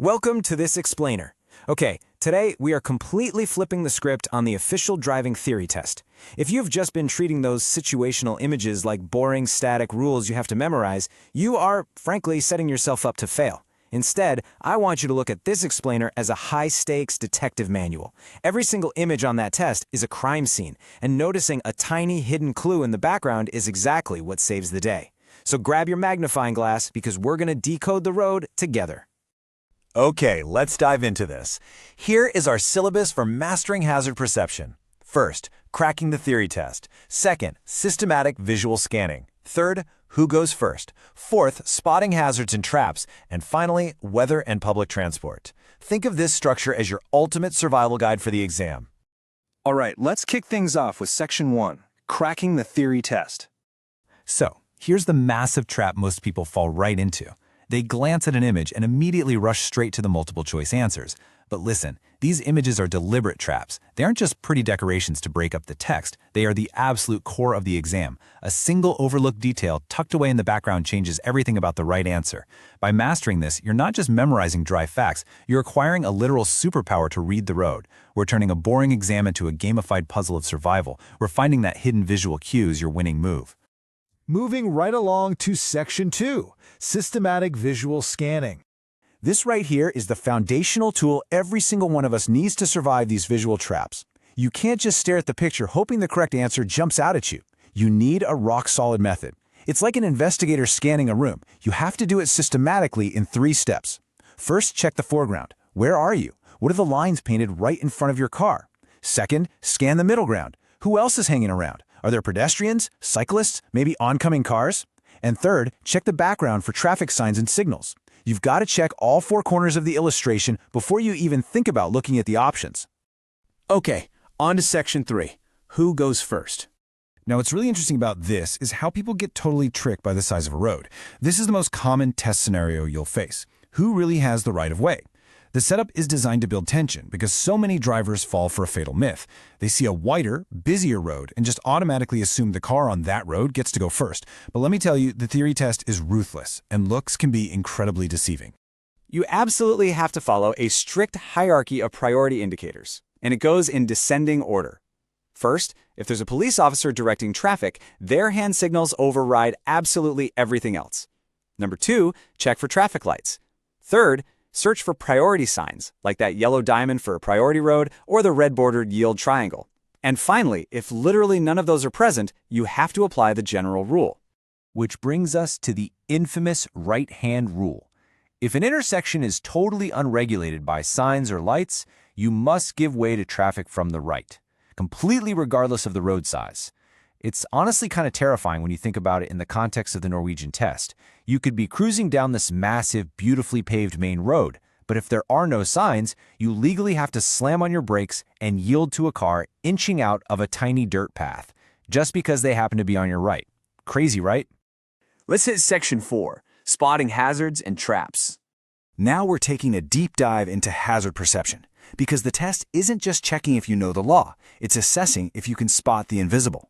Welcome to this explainer. Okay, today we are completely flipping the script on the official driving theory test. If you've just been treating those situational images like boring static rules you have to memorize, you are, frankly, setting yourself up to fail. Instead, I want you to look at this explainer as a high-stakes detective manual. Every single image on that test is a crime scene, and noticing a tiny hidden clue in the background is exactly what saves the day. So grab your magnifying glass because we're going to decode the road together. Okay, let's dive into this. Here is our syllabus for mastering hazard perception. First, cracking the theory test. Second, systematic visual scanning. Third, who goes first. Fourth, spotting hazards and traps. And finally, weather and public transport. Think of this structure as your ultimate survival guide for the exam. All right, let's kick things off with Section 1, cracking the theory test. So, here's the massive trap most people fall right into. They glance at an image and immediately rush straight to the multiple-choice answers. But listen, these images are deliberate traps. They aren't just pretty decorations to break up the text. They are the absolute core of the exam. A single overlooked detail tucked away in the background changes everything about the right answer. By mastering this, you're not just memorizing dry facts, you're acquiring a literal superpower to read the road. We're turning a boring exam into a gamified puzzle of survival. We're finding that hidden visual cue is your winning move. Moving right along to Section 2, systematic visual scanning. This right here is the foundational tool every single one of us needs to survive these visual traps. You can't just stare at the picture hoping the correct answer jumps out at you. You need a rock-solid method. It's like an investigator scanning a room. You have to do it systematically in 3 steps. First, check the foreground. Where are you? What are the lines painted right in front of your car? Second, scan the middle ground. Who else is hanging around? Are there pedestrians, cyclists, maybe oncoming cars? And third, check the background for traffic signs and signals. You've got to check all 4 corners of the illustration before you even think about looking at the options. Okay, on to Section 3, who goes first? Now, what's really interesting about this is how people get totally tricked by the size of a road. This is the most common test scenario you'll face. Who really has the right of way? The setup is designed to build tension because so many drivers fall for a fatal myth. They see a wider, busier road and just automatically assume the car on that road gets to go first. But let me tell you, the theory test is ruthless, and looks can be incredibly deceiving. You absolutely have to follow a strict hierarchy of priority indicators, and it goes in descending order. First, if there's a police officer directing traffic, their hand signals override absolutely everything else. Number 2, check for traffic lights. Third, search for priority signs, like that yellow diamond for a priority road or the red-bordered yield triangle. And finally, if literally none of those are present, you have to apply the general rule. Which brings us to the infamous right-hand rule. If an intersection is totally unregulated by signs or lights, you must give way to traffic from the right, completely regardless of the road size. It's honestly kind of terrifying when you think about it in the context of the Norwegian test. You could be cruising down this massive, beautifully paved main road, but if there are no signs, you legally have to slam on your brakes and yield to a car inching out of a tiny dirt path, just because they happen to be on your right. Crazy, right? Let's hit Section 4, spotting hazards and traps. Now we're taking a deep dive into hazard perception, because the test isn't just checking if you know the law, it's assessing if you can spot the invisible.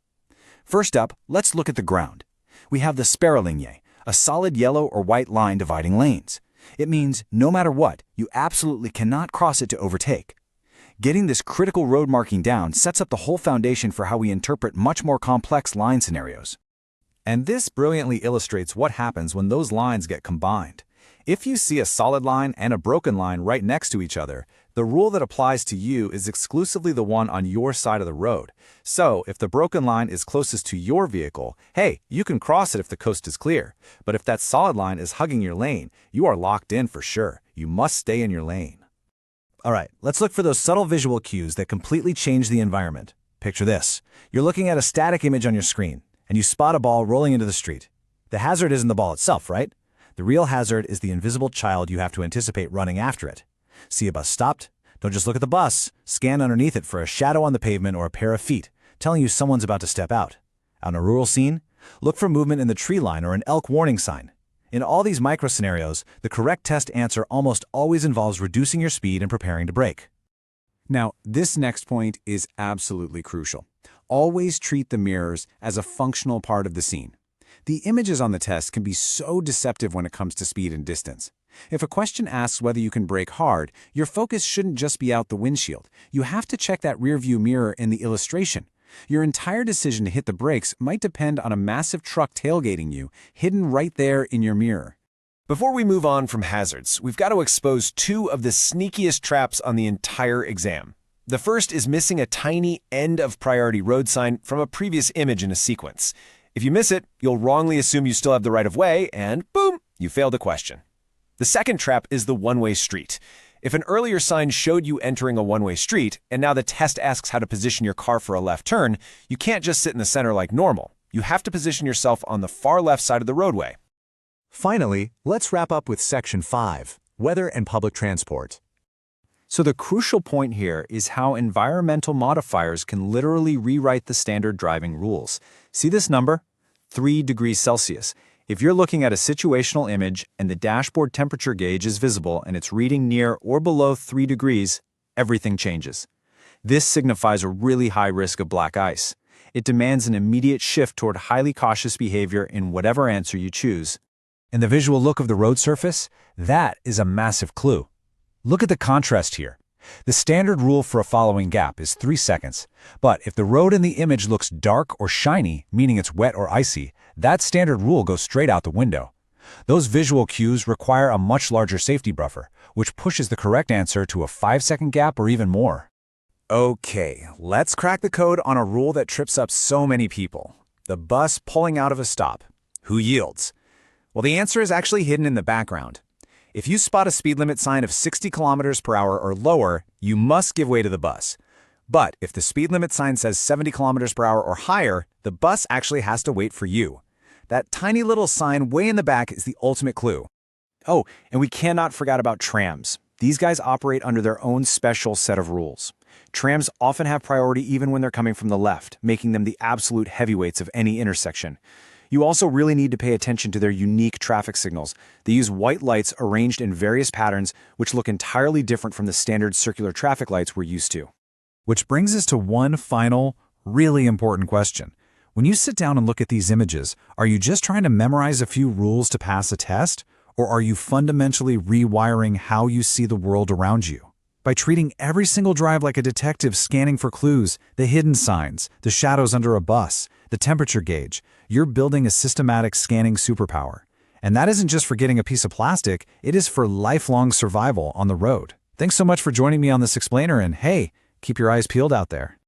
First up, let's look at the ground. We have the sperrelinie, a solid yellow or white line dividing lanes. It means no matter what, you absolutely cannot cross it to overtake. Getting this critical road marking down sets up the whole foundation for how we interpret much more complex line scenarios. And this brilliantly illustrates what happens when those lines get combined. If you see a solid line and a broken line right next to each other, the rule that applies to you is exclusively the one on your side of the road. So, if the broken line is closest to your vehicle, hey, you can cross it if the coast is clear. But if that solid line is hugging your lane, you are locked in for sure. You must stay in your lane. All right, let's look for those subtle visual cues that completely change the environment. Picture this. You're looking at a static image on your screen, and you spot a ball rolling into the street. The hazard isn't the ball itself, right? The real hazard is the invisible child you have to anticipate running after it. See a bus stopped? Don't just look at the bus. Scan underneath it for a shadow on the pavement or a pair of feet, telling you someone's about to step out. Out in a rural scene, look for movement in the tree line or an elk warning sign. In all these micro scenarios, the correct test answer almost always involves reducing your speed and preparing to brake. Now, this next point is absolutely crucial. Always treat the mirrors as a functional part of the scene. The images on the test can be so deceptive when it comes to speed and distance. If a question asks whether you can brake hard, your focus shouldn't just be out the windshield. You have to check that rearview mirror in the illustration. Your entire decision to hit the brakes might depend on a massive truck tailgating you, hidden right there in your mirror. Before we move on from hazards, we've got to expose two of the sneakiest traps on the entire exam. The first is missing a tiny end of priority road sign from a previous image in a sequence. If you miss it, you'll wrongly assume you still have the right of way, and boom, you failed the question. The second trap is the one-way street. If an earlier sign showed you entering a one-way street, and now the test asks how to position your car for a left turn, you can't just sit in the center like normal. You have to position yourself on the far left side of the roadway. Finally, let's wrap up with Section 5, Weather and Public Transport. So the crucial point here is how environmental modifiers can literally rewrite the standard driving rules. See this number? 3 degrees Celsius. If you're looking at a situational image and the dashboard temperature gauge is visible and it's reading near or below 3 degrees, everything changes. This signifies a really high risk of black ice. It demands an immediate shift toward highly cautious behavior in whatever answer you choose. And the visual look of the road surface? That is a massive clue. Look at the contrast here. The standard rule for a following gap is 3 seconds. But if the road in the image looks dark or shiny, meaning it's wet or icy, that standard rule goes straight out the window. Those visual cues require a much larger safety buffer, which pushes the correct answer to a 5-second gap or even more. Okay, let's crack the code on a rule that trips up so many people. The bus pulling out of a stop. Who yields? Well, the answer is actually hidden in the background. If you spot a speed limit sign of 60 kilometers per hour or lower, you must give way to the bus. But if the speed limit sign says 70 kilometers per hour or higher, the bus actually has to wait for you. That tiny little sign way in the back is the ultimate clue. Oh, and we cannot forget about trams. These guys operate under their own special set of rules. Trams often have priority even when they're coming from the left, making them the absolute heavyweights of any intersection. You also really need to pay attention to their unique traffic signals. They use white lights arranged in various patterns which look entirely different from the standard circular traffic lights we're used to. Which brings us to one final, really important question. When you sit down and look at these images, are you just trying to memorize a few rules to pass a test? Or are you fundamentally rewiring how you see the world around you? By treating every single drive like a detective scanning for clues, the hidden signs, the shadows under a bus, the temperature gauge, you're building a systematic scanning superpower. And that isn't just for getting a piece of plastic, it is for lifelong survival on the road. Thanks so much for joining me on this explainer, and hey, keep your eyes peeled out there.